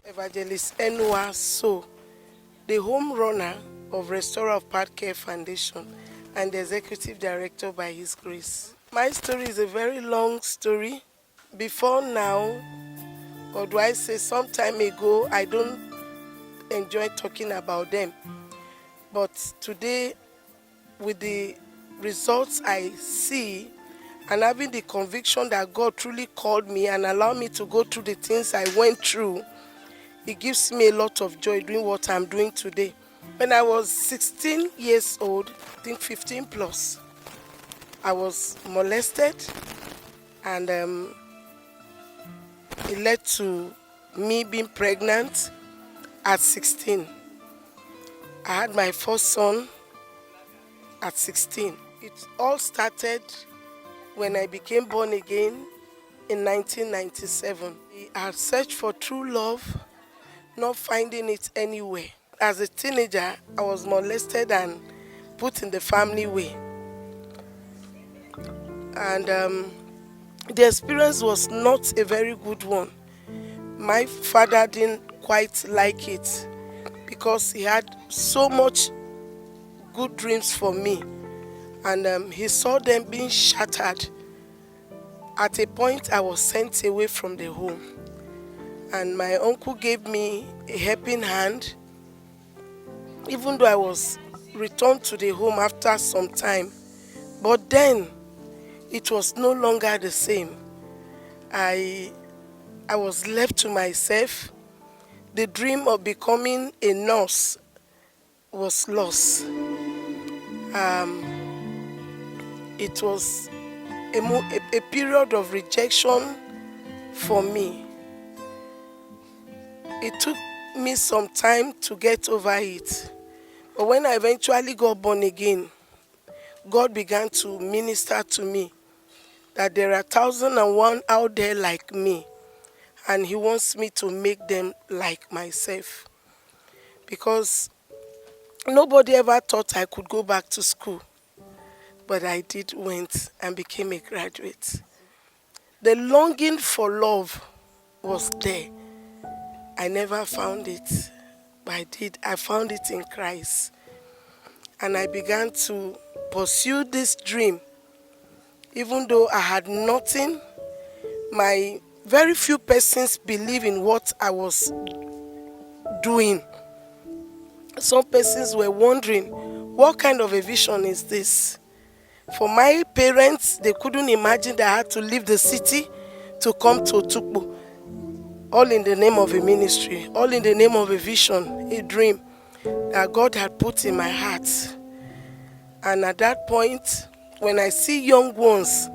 Evangelist Enuwa Soo, the home runner of Restorer of Part Care Foundation and the executive director by His grace. My story is a very long story. Before now, or do I say some time ago, I don't enjoy talking about them. But today, with the results I see and having the conviction that God truly called me and allowed me to go through the things I went through, it gives me a lot of joy doing what I'm doing today. When I was 16 years old, I think 15 plus, I was molested, and it led to me being pregnant at 16. I had my first son at 16. It all started when I became born again in 1997. I had searched for true love, not finding it anywhere. As a teenager, I was molested and put in the family way. And the experience was not a very good one. My father didn't quite like it because he had so much good dreams for me. And he saw them being shattered. At a point, I was sent away from the home. And my uncle gave me a helping hand, even though I was returned to the home after some time. But then, it was no longer the same. I was left to myself. The dream of becoming a nurse was lost. It was a period of rejection for me. It took me some time to get over it. But when I eventually got born again, God began to minister to me that there are 1,001 out there like me, and He wants me to make them like myself. Because nobody ever thought I could go back to school, but I went and became a graduate. The longing for love was there. I never found it, but I found it in Christ. And I began to pursue this dream. Even though I had nothing, my very few persons believed in what I was doing. Some persons were wondering, what kind of a vision is this? For my parents, they couldn't imagine that I had to leave the city to come to Otukpo. All in the name of a ministry, all in the name of a vision, a dream that God had put in my heart. And at that point, when I see young ones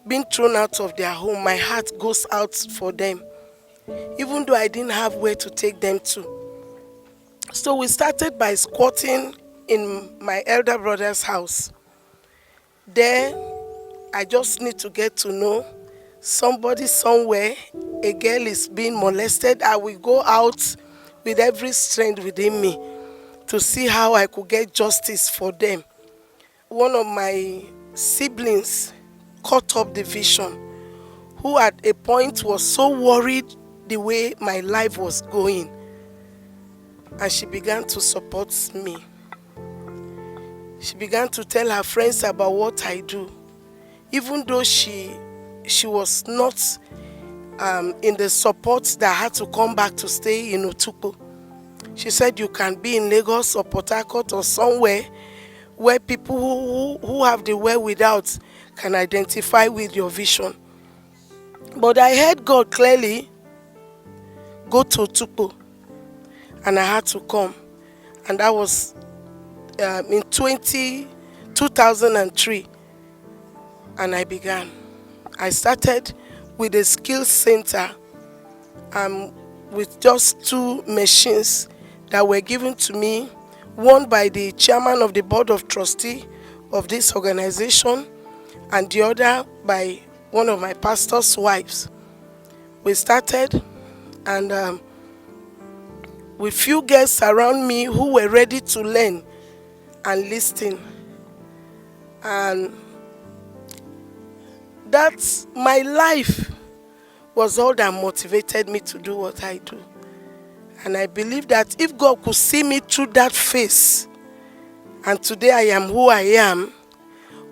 being thrown out of their home, my heart goes out for them, even though I didn't have where to take them to. So we started by squatting in my elder brother's house. There, I just need to get to know somebody somewhere. A girl is being molested. I will go out with every strength within me to see how I could get justice for them. One of my siblings caught up the vision, who at a point was so worried the way my life was going, and she began to support me. She began to tell her friends about what I do, even though she was not in the support that I had to come back to stay in Otukpo. She said, you can be in Lagos or Port Harcourt or somewhere where people who have the wherewithal can identify with your vision. But I heard God clearly, go to Otukpo, and I had to come. And that was in 2003, and I began. I started with a skills center with just 2 machines that were given to me, one by the chairman of the board of trustees of this organization and the other by one of my pastor's wives. We started, and with few girls around me who were ready to learn and listen, And that's my life was all that motivated me to do what I do. And I believe that if God could see me through that phase, and today I am who I am,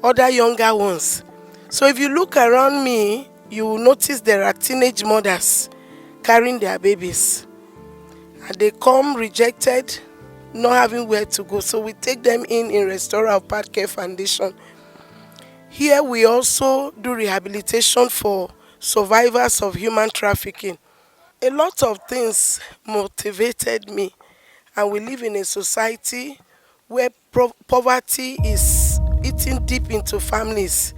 other younger ones. So if you look around me, you will notice there are teenage mothers carrying their babies. And they come rejected, not having where to go. So we take them in Restorer of Path Care Foundation. Here we also do rehabilitation for survivors of human trafficking. A lot of things motivated me, and we live in a society where poverty is eating deep into families.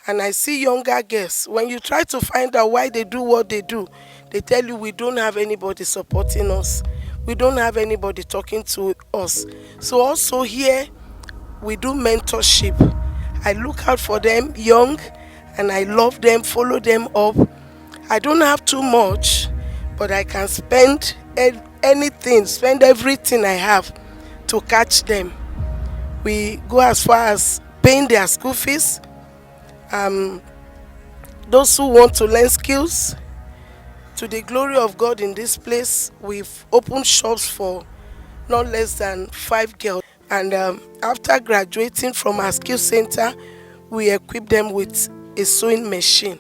And I see younger girls, when you try to find out why they do what they do, they tell you we don't have anybody supporting us, we don't have anybody talking to us. So also here we do mentorship. I look out for them young, and I love them, follow them up. I don't have too much, but I can spend spend everything I have to catch them. We go as far as paying their school fees. Those who want to learn skills, to the glory of God in this place, we've opened shops for not less than 5 girls. And after graduating from our skill center, we equip them with a sewing machine.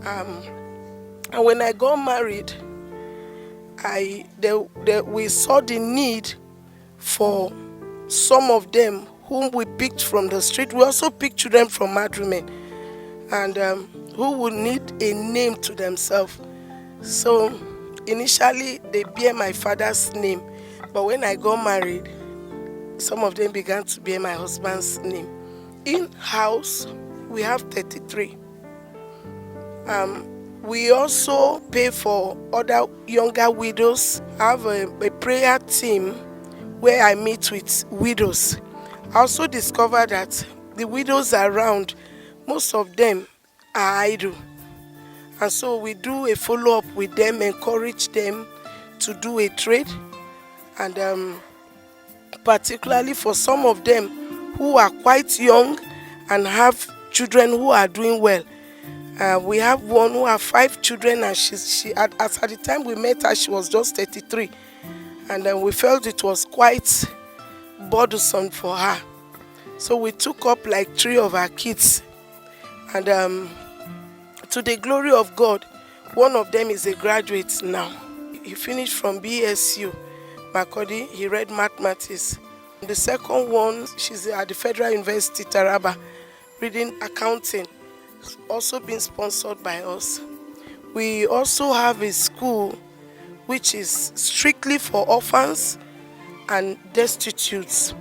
And when I got married, we saw the need for some of them whom we picked from the street. We also picked children from mad women, and who would need a name to themselves. So initially they bear my father's name, but when I got married, some of them began to bear my husband's name. In-house, we have 33. We also pay for other younger widows. I have a prayer team where I meet with widows. I also discovered that the widows around, most of them are idle. And so we do a follow-up with them, encourage them to do a trade. And particularly for some of them who are quite young and have children who are doing well. We have one who has 5 children, and at the time we met her, she was just 33. And we felt it was quite burdensome for her. So we took up like 3 of our kids. And to the glory of God, one of them is a graduate now. He finished from BSU, Makodi. He read mathematics. The second one, she's at the Federal University, Taraba, reading accounting, also being sponsored by us. We also have a school which is strictly for orphans and destitutes.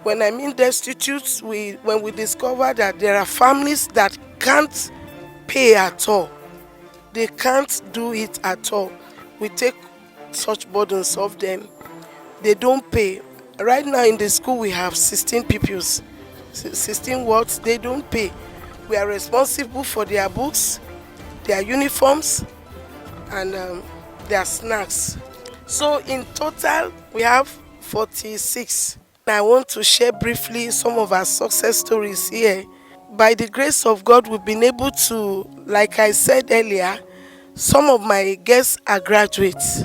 When I mean destitutes, when we discover that there are families that can't pay at all, they can't do it at all, we take such burdens off them. They don't pay. Right now in the school we have 16 pupils, 16 wards. They don't pay. We are responsible for their books, their uniforms, and their snacks. So in total we have 46. I want to share briefly some of our success stories here. By the grace of God, we've been able to, like I said earlier, some of my guests are graduates.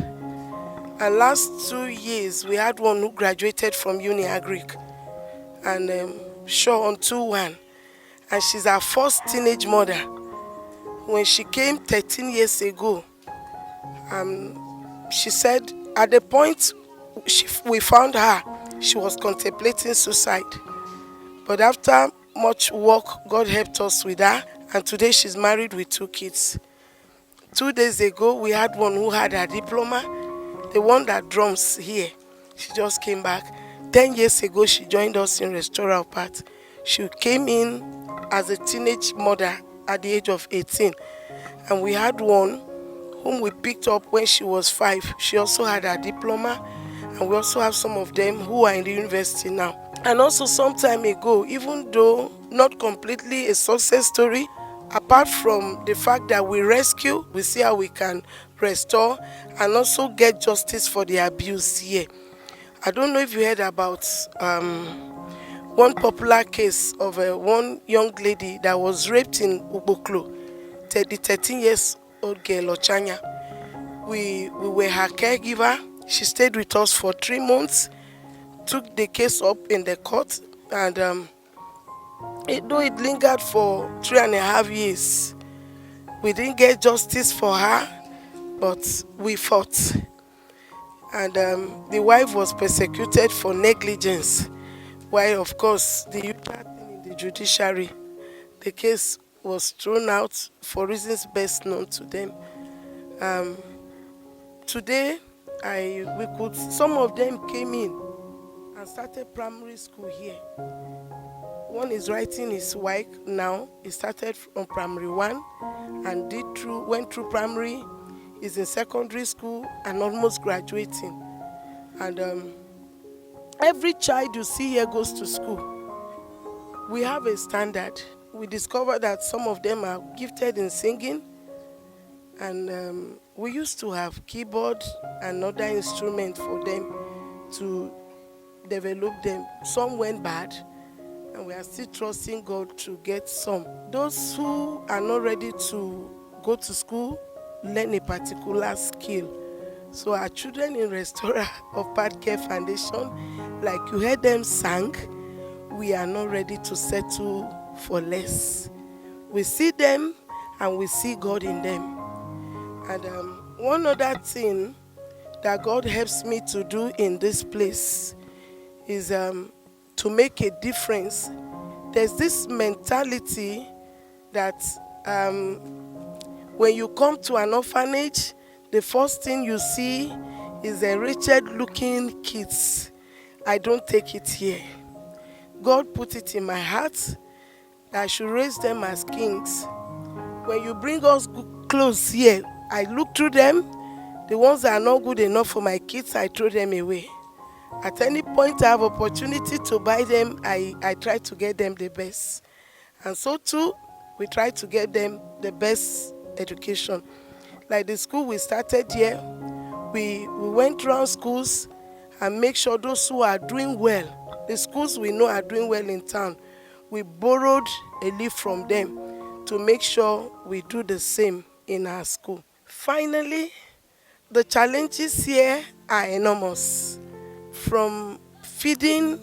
And last 2 years, we had one who graduated from Uni Agric, and Shaw on 2-1. And she's our first teenage mother. When she came 13 years ago, she said at the point we found her, she was contemplating suicide. But after much work, God helped us with her, and today she's married with 2 kids. 2 days ago, we had one who had her diploma, the one that drums here. She just came back. 10 years ago, she joined us in Restorer of Path. She came in as a teenage mother at the age of 18. And we had one whom we picked up when she was 5. She also had her diploma, and we also have some of them who are in the university now. And also some time ago, even though not completely a success story, apart from the fact that we rescue, we see how we can restore and also get justice for the abuse here. I don't know if you heard about one popular case of one young lady that was raped in Uboklo, the 13 years old girl Ochanya. We were her caregiver. She stayed with us for 3 months, took the case up in the court, and though it lingered for 3.5 years, we didn't get justice for her, but we fought. And the wife was persecuted for negligence, while of course the usual thing in the judiciary, the case was thrown out for reasons best known to them. Today, some of them came in and started primary school here. One is writing his WAEC now. He started from primary 1 and went through primary. Is in secondary school and almost graduating. And every child you see here goes to school. We have a standard. We discovered that some of them are gifted in singing, and we used to have keyboard and other instruments for them to develop them. Some went bad, and we are still trusting God to get some. Those who are not ready to go to school learn a particular skill. So our children in Restorer of Path Care Foundation, like you heard them sang, we are not ready to settle for less. We see them and we see God in them. And one other thing that God helps me to do in this place is to make a difference. There's this mentality that when you come to an orphanage, the first thing you see is a wretched-looking kids. I don't take it here. God put it in my heart that I should raise them as kings. When you bring us clothes here, I look through them. The ones that are not good enough for my kids, I throw them away. At any point I have opportunity to buy them, I try to get them the best. And so too, we try to get them the best education. Like the school we started here, we went around schools and make sure those who are doing well, the schools we know are doing well in town, we borrowed a leaf from them to make sure we do the same in our school. Finally, the challenges here are enormous. From feeding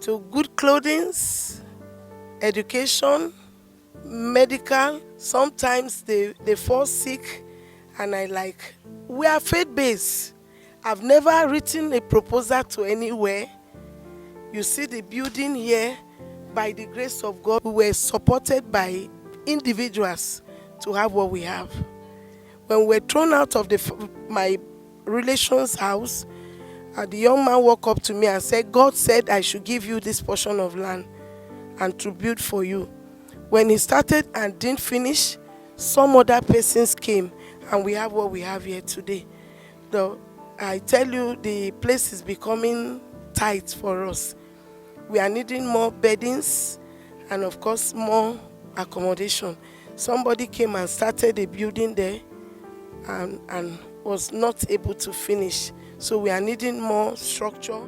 to good clothing, education, medical. Sometimes they fall sick, and we are faith-based. I've never written a proposal to anywhere. You see the building here, by the grace of God, we were supported by individuals to have what we have. When we were thrown out of my relation's house, the young man walked up to me and said, God said I should give you this portion of land and to build for you. When he started and didn't finish, some other persons came, and we have what we have here today. Though I tell you, the place is becoming tight for us. We are needing more beddings and of course more accommodation. Somebody came and started a building there and was not able to finish. So we are needing more structure.